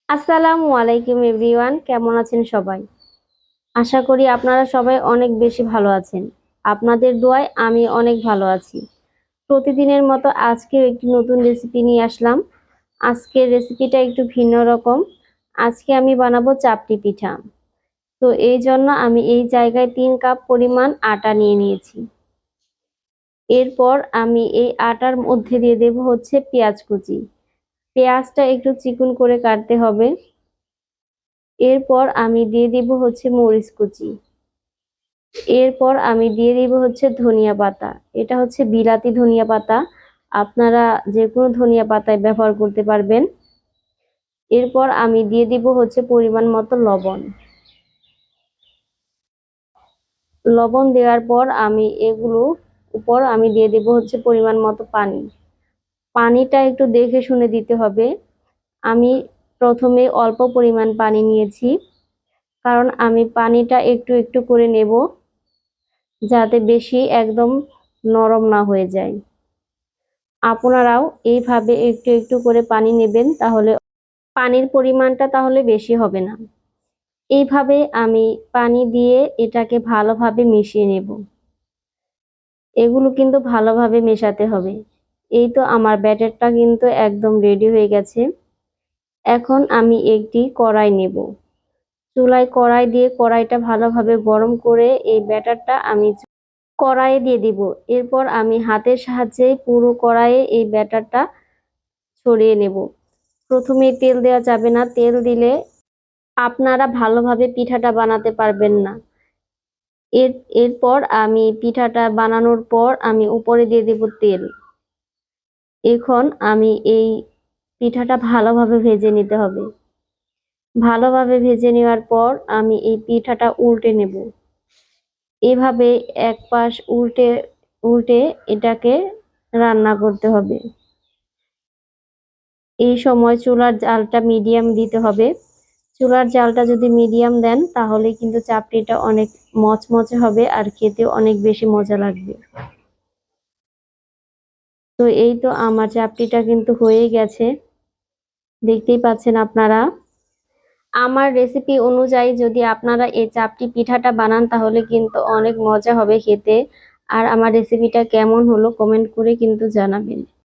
আসসালামু আলাইকুম এভরিওয়ান, কেমন আছেন সবাই? আশা করি আপনারা সবাই অনেক বেশি ভালো আছেন। আপনাদের দোয়ায় আমি অনেক ভালো আছি। প্রতিদিনের মতো আজকেও একটি নতুন রেসিপি নিয়ে আসলাম। আজকের রেসিপিটা একটু ভিন্ন রকম। আজকে আমি বানাবো চাপটি পিঠা। তো এই জন্য আমি এই জায়গায় 3 কাপ পরিমাণ আটা নিয়ে নিয়েছি। এরপর আমি এই আটার মধ্যে দিয়ে দেব হচ্ছে পেঁয়াজ কুচি। পেঁয়াজটা একটু চিকন করে কাটতে হবে। এরপর আমি দিয়ে দিব হচ্ছে মরিচ কুচি। এরপর আমি দিয়ে দিব হচ্ছে ধনিয়া পাতা। এটা হচ্ছে বিলাতি ধনিয়া পাতা, আপনারা যে কোনো ধনিয়া পাতায় ব্যবহার করতে পারবেন। এরপর আমি দিয়ে দিব হচ্ছে পরিমাণ মতো লবণ। লবণ দেওয়ার পর আমি এগুলো উপর আমি দিয়ে দিব হচ্ছে পরিমাণ মতো পানি। পানিটা একটু দেখে শুনে দিতে হবে। আমি প্রথমে অল্প পরিমাণ পানি নিয়েছি, কারণ আমি পানিটা একটু একটু করে নেব, যাতে বেশি একদম নরম না হয়ে যায়। আপনারাও এইভাবে একটু একটু করে পানি নেবেন, তাহলে পানির পরিমাণটা তাহলে বেশি হবে না। এইভাবে আমি পানি দিয়ে এটাকে ভালোভাবে মিশিয়ে নেব। এগুলো কিন্তু ভালোভাবে মেশাতে হবে। এই তো আমার ব্যাটারটা কিন্তু একদম রেডি হয়ে গেছে। এখন আমি একটি কড়াই নেব। চুলায় কড়াই দিয়ে কড়াইটা ভালোভাবে গরম করে এই ব্যাটারটা আমি কড়াইয়ে দিয়ে দিব। এরপর আমি হাতের সাহায্যে পুরো কড়াইয়ে এই ব্যাটারটা ছড়িয়ে নেব। প্রথমে তেল দেওয়া যাবে না, তেল দিলে আপনারা ভালোভাবে পিঠাটা বানাতে পারবেন না। এরপর আমি পিঠাটা বানানোর পর আমি উপরে দিয়ে দেব তেল। এখন আমি এই পিঠাটা ভালোভাবে ভেজে নিতে হবে। ভালোভাবে ভেজে নেওয়ার পর আমি এই পিঠাটা উল্টে নেব। এভাবে এক পাশ উল্টে উল্টে এটাকে রান্না করতে হবে। এই সময় চুলার জালটা মিডিয়াম দিতে হবে। চুলার জালটা যদি মিডিয়াম দেন তাহলে কিন্তু চাপটিটা অনেক মচমচে হবে আর খেতে অনেক বেশি মজা লাগবে। তো এই তো আমার চাপটিটা কিন্তু হয়ে গেছে, দেখতেই পাচ্ছেন আপনারা। আমার রেসিপি অনুযায়ী যদি আপনারা এই চাপটি পিঠাটা বানান তাহলে কিন্তু অনেক মজা হবে খেতে। আর আমার রেসিপিটা কেমন হলো কমেন্ট করে কিন্তু জানাবেন।